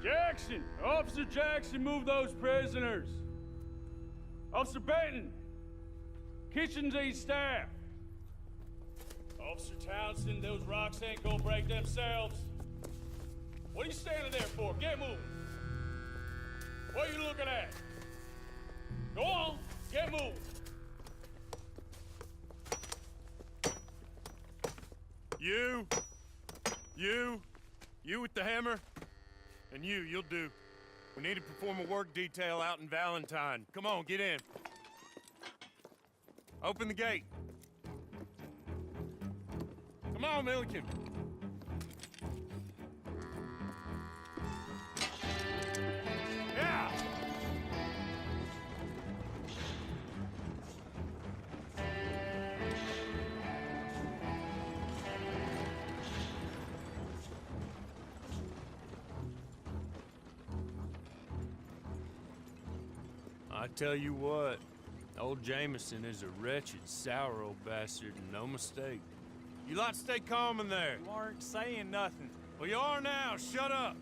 Jackson! Officer Jackson, move those prisoners! Officer Benton! Kitchens these staff! Officer Townsend, those rocks ain't gonna break themselves. What are you standing there for? Get moving! What are you looking at? Go on, get moving! You with the hammer? And you'll do. We need to perform a work detail out in Valentine. Come on, get in. Open the gate. Come on, Milliken. Yeah! I tell you what, old Jameson is a wretched, sour old bastard, and no mistake. You lot stay calm in there. You aren't saying nothing. Well, you are now. Shut up.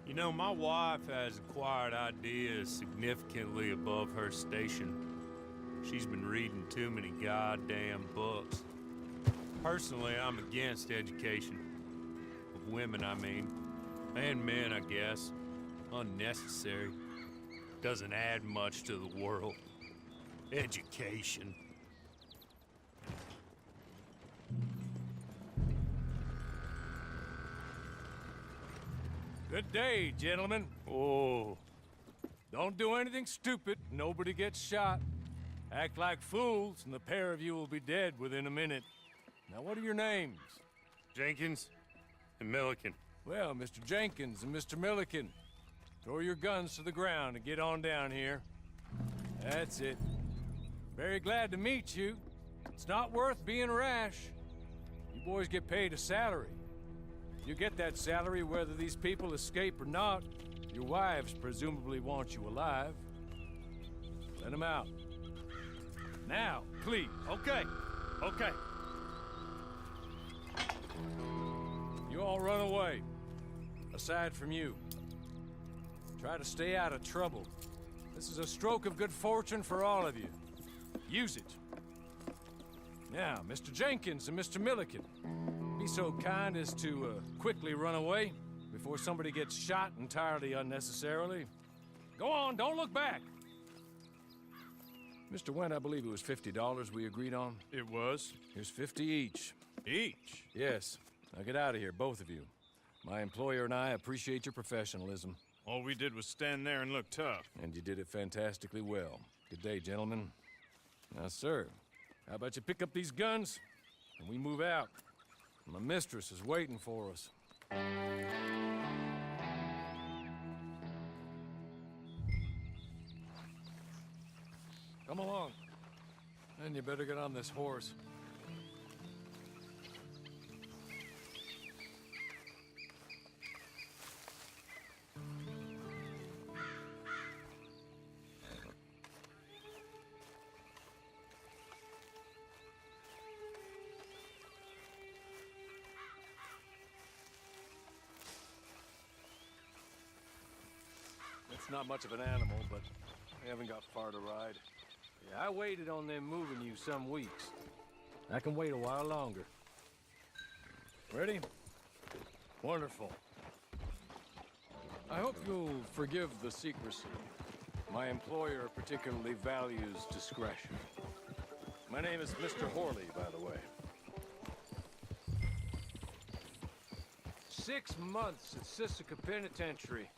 You know, my wife has acquired ideas significantly above her station. She's been reading too many goddamn books. Personally, I'm against education. Of women, I mean. And men, I guess. Unnecessary. Doesn't add much to the world. Education. Good day, gentlemen. Oh. Don't do anything stupid. Nobody gets shot. Act like fools, and the pair of you will be dead within a minute. Now, what are your names? Jenkins and Milliken. Well, Mr. Jenkins and Mr. Milliken, throw your guns to the ground and get on down here. That's it. Very glad to meet you. It's not worth being rash. You boys get paid a salary. You get that salary whether these people escape or not. Your wives presumably want you alive. Let them out. Now, please. Okay. You all run away. Aside from you. Try to stay out of trouble. This is a stroke of good fortune for all of you. Use it. Now, Mr. Jenkins and Mr. Milliken, be so kind as to quickly run away before somebody gets shot entirely unnecessarily. Go on, don't look back. Mr. Wendt, I believe it was $50 we agreed on. It was. Here's 50 each. Each? Yes. Now get out of here, both of you. My employer and I appreciate your professionalism. All we did was stand there and look tough. And you did it fantastically well. Good day, gentlemen. Now, sir, how about you pick up these guns and we move out? My mistress is waiting for us. Come along. And you better get on this horse. It's not much of an animal, but we haven't got far to ride. Yeah, I waited on them moving you some weeks. I can wait a while longer. Ready? Wonderful. I hope you'll forgive the secrecy. My employer particularly values discretion. My name is Mr. Horley, by the way. 6 months at Sisika Penitentiary.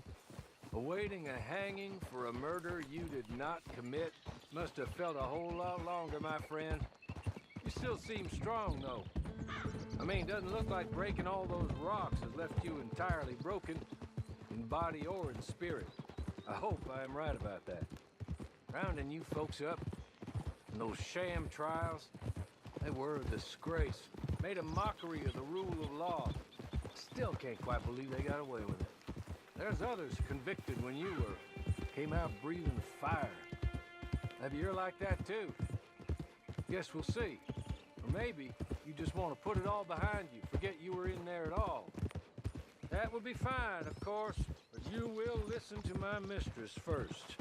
Awaiting a hanging for a murder you did not commit. Must have felt a whole lot longer, my friend. You still seem strong, though. I mean, doesn't look like breaking all those rocks has left you entirely broken, in body or in spirit. I hope I am right about that. Rounding you folks up, and those sham trials, they were a disgrace. Made a mockery of the rule of law. Still can't quite believe they got away with it. There's others convicted when you were. Came out breathing fire. Maybe you're like that too. Guess we'll see. Or maybe you just want to put it all behind you, forget you were in there at all. That would be fine, of course, but you will listen to my mistress first.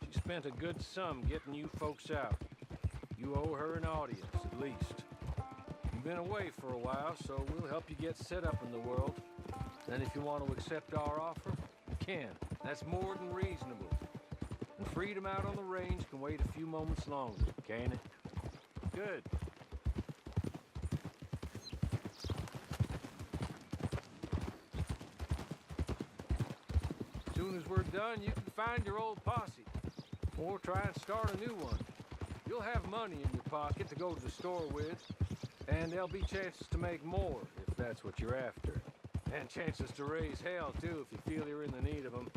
She spent a good sum getting you folks out. You owe her an audience, at least. You've been away for a while, so we'll help you get set up in the world. And if you want to accept our offer, you can. That's more than reasonable. And freedom out on the range can wait a few moments longer, can't it? Good. As soon as we're done, you can find your old posse. Or try and start a new one. You'll have money in your pocket to go to the store with, and there'll be chances to make more, if that's what you're after. And chances to raise hell, too, if you feel you're in the need of them.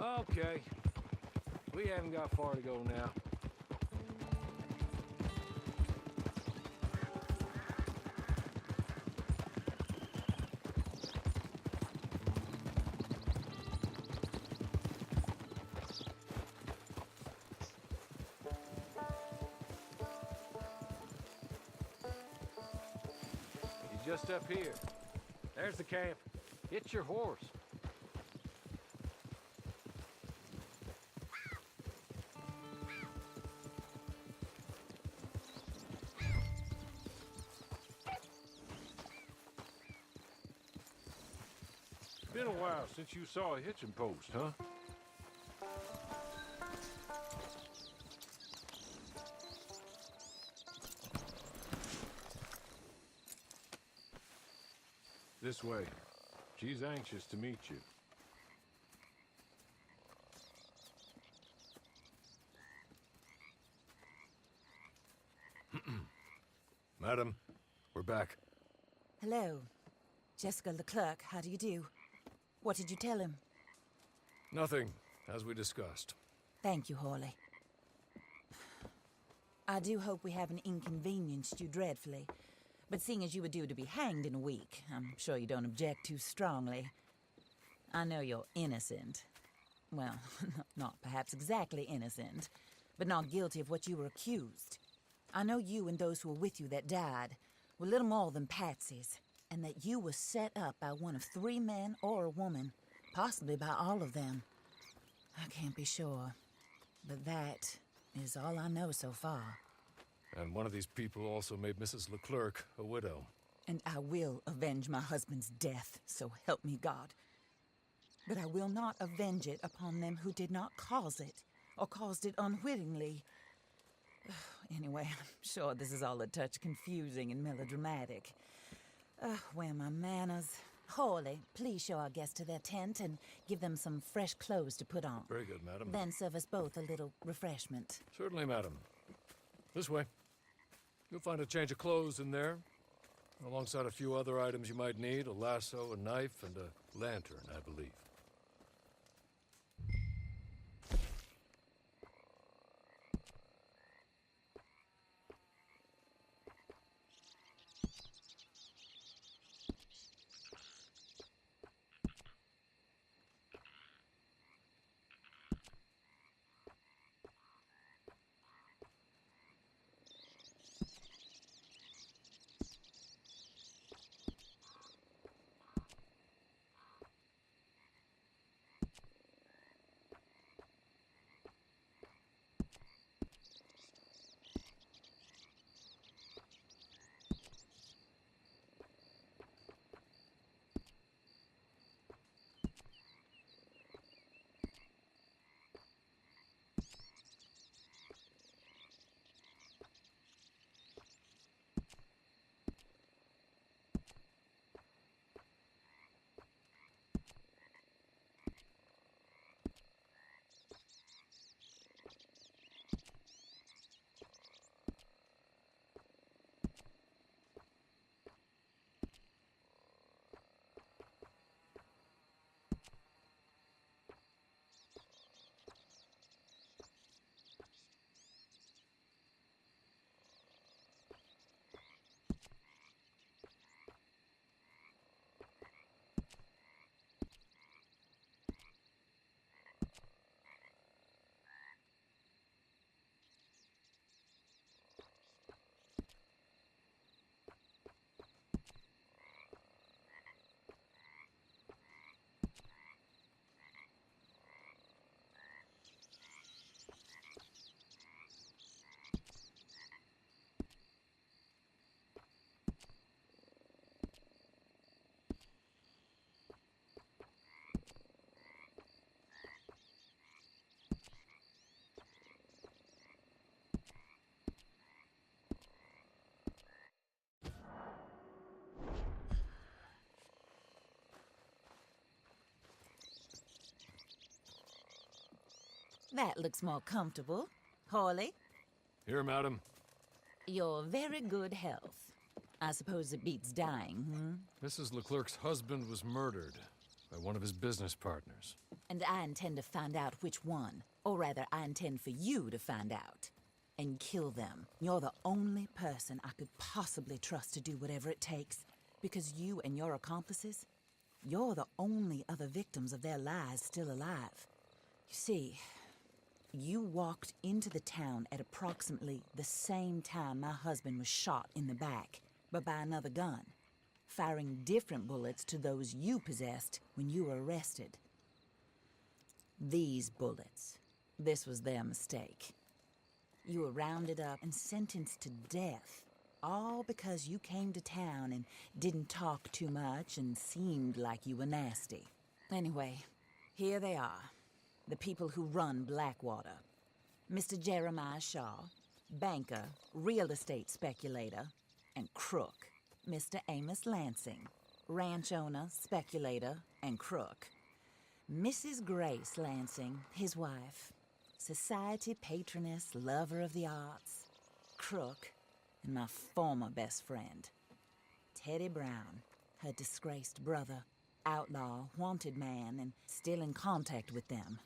Okay. We haven't got far to go now. Just up here. There's the camp. It's your horse. Been a while since you saw a hitching post, huh? This way. She's anxious to meet you. Madam, we're back. Hello. Jessica Leclerc, how do you do? What did you tell him? Nothing, as we discussed. Thank you, Hawley. I do hope we haven't inconvenienced you dreadfully. But seeing as you were due to be hanged in a week, I'm sure you don't object too strongly. I know you're innocent. Well, not perhaps exactly innocent, but not guilty of what you were accused. I know you and those who were with you that died were little more than patsies, and that you were set up by one of 3 men or a woman, possibly by all of them. I can't be sure, but that is all I know so far. And one of these people also made Mrs. Leclerc a widow. And I will avenge my husband's death, so help me God. But I will not avenge it upon them who did not cause it, or caused it unwittingly. Anyway, I'm sure this is all a touch confusing and melodramatic. Where are my manners? Hawley, please show our guests to their tent and give them some fresh clothes to put on. Very good, madam. Then serve us both a little refreshment. Certainly, madam. This way. You'll find a change of clothes in there, alongside a few other items you might need, a lasso, a knife, and a lantern, I believe. That looks more comfortable. Hawley, Here, madam. your very good health. I suppose it beats dying, Mrs. Leclerc's husband was murdered by one of his business partners. And I intend to find out which one. Or rather, I intend for you to find out. And kill them. You're the only person I could possibly trust to do whatever it takes. Because you and your accomplices, you're the only other victims of their lies still alive. You see, you walked into the town at approximately the same time my husband was shot in the back, but by another gun, firing different bullets to those you possessed when you were arrested. These bullets, this was their mistake. You were rounded up and sentenced to death, all because you came to town and didn't talk too much and seemed like you were nasty. Anyway, here they are, the people who run Blackwater. Mr. Jeremiah Shaw, banker, real estate speculator, and crook. Mr. Amos Lansing, ranch owner, speculator, and crook. Mrs. Grace Lansing, his wife, society patroness, lover of the arts, crook, and my former best friend, Teddy Brown, her disgraced brother, outlaw, wanted man, and still in contact with them.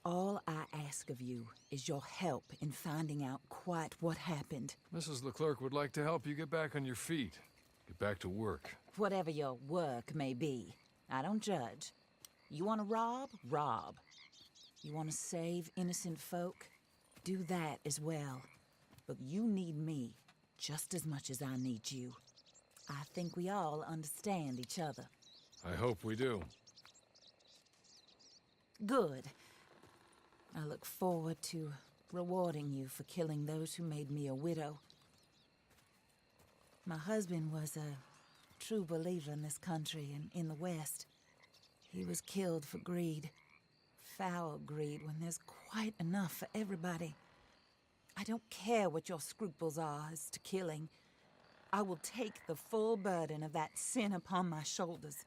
All I ask of you is your help in finding out quite what happened. Mrs. Leclerc would like to help you get back on your feet. Get back to work. Whatever your work may be, I don't judge. You want to rob? Rob. You want to save innocent folk? Do that as well. But you need me just as much as I need you. I think we all understand each other. I hope we do. Good. I look forward to rewarding you for killing those who made me a widow. My husband was a true believer in this country and in the West. He was killed for greed. Foul greed when there's quite enough for everybody. I don't care what your scruples are as to killing. I will take the full burden of that sin upon my shoulders.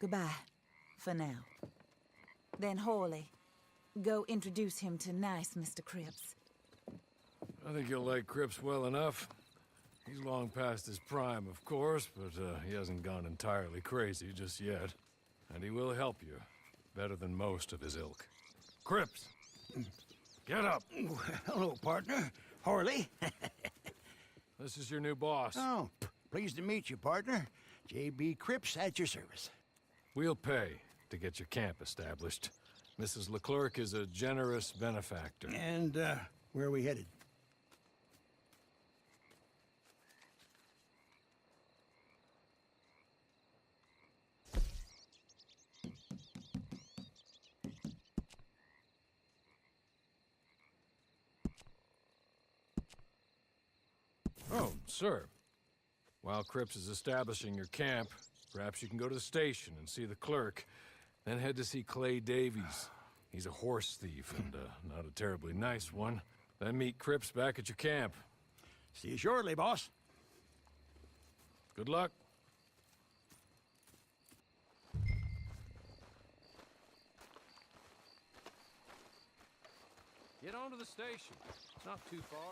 Goodbye, for now. Then Hawley, go introduce him to nice Mr. Cripps. I think you'll like Cripps well enough. He's long past his prime, of course, but he hasn't gone entirely crazy just yet. And he will help you, better than most of his ilk. Cripps! Get up! Hello, partner. Harley. This is your new boss. Oh, pleased to meet you, partner. J.B. Cripps at your service. We'll pay to get your camp established. Mrs. Leclerc is a generous benefactor. And, where are we headed? Oh, sir. While Cripps is establishing your camp, perhaps you can go to the station and see the clerk, then head to see Clay Davies. He's a horse thief and not a terribly nice one. Then meet Cripps back at your camp. See you shortly, boss. Good luck. Get on to the station. It's not too far.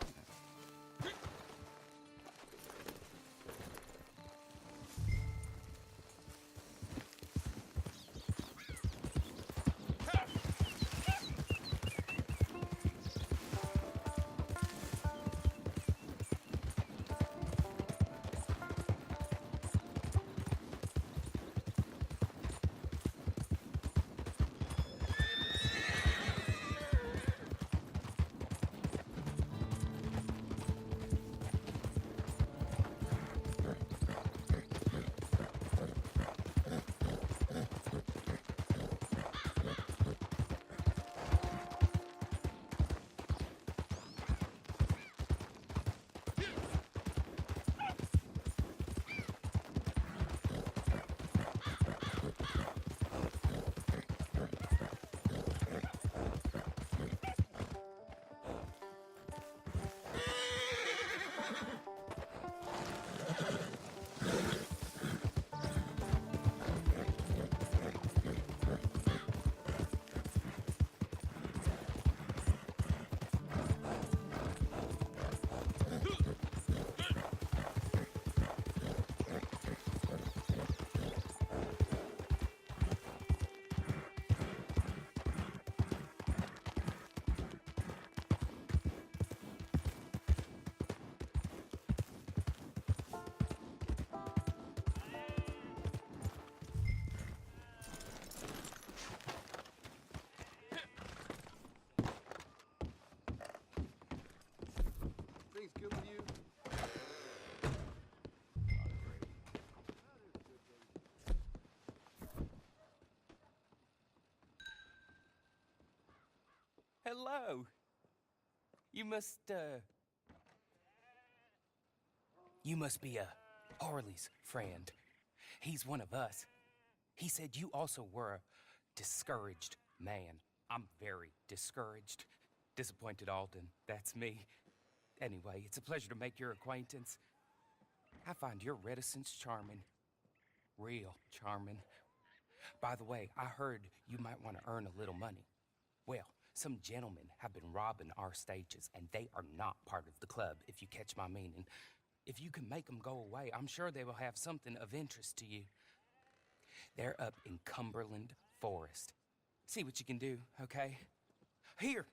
hello. You must be Harley's friend. He's one of us. He said you also were a discouraged man. I'm very discouraged. Disappointed Alden, that's me. Anyway, it's a pleasure to make your acquaintance. I find your reticence charming. Real charming. By the way, I heard you might want to earn a little money. Well, some gentlemen have been robbing our stages, and they are not part of the club, if you catch my meaning. If you can make them go away, I'm sure they will have something of interest to you. They're up in Cumberland Forest. See what you can do, okay? Here,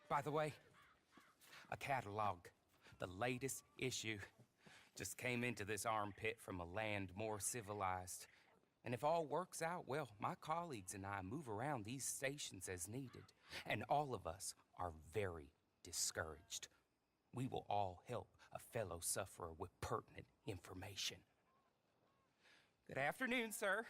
by the way, a catalog. The latest issue. Just came into this armpit from a land more civilized. And if all works out, well, my colleagues and I move around these stations as needed. And all of us are very discouraged. We will all help a fellow sufferer with pertinent information. Good afternoon, sir.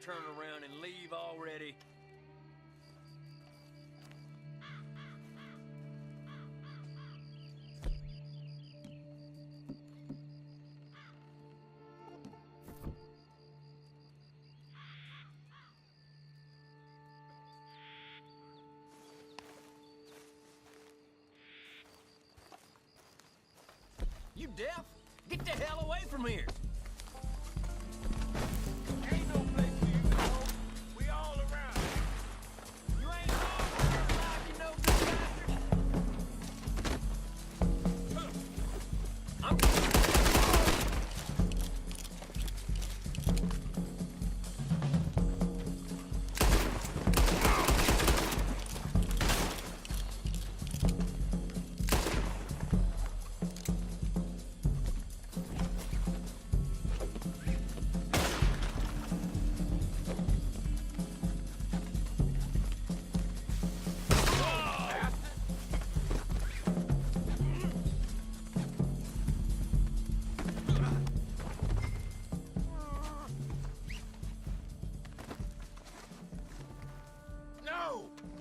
Turn around and leave already. You deaf? Get the hell away from here! Ain't no place for you to go. We all around. You ain't home alive, you know, good bastard. I'm...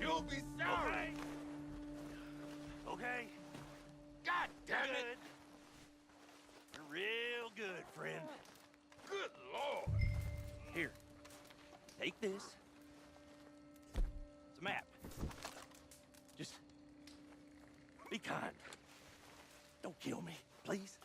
You'll be sorry. Okay? God damn it! You're real good, friend. Good Lord. Here, take this. Just be kind. Don't kill me, please.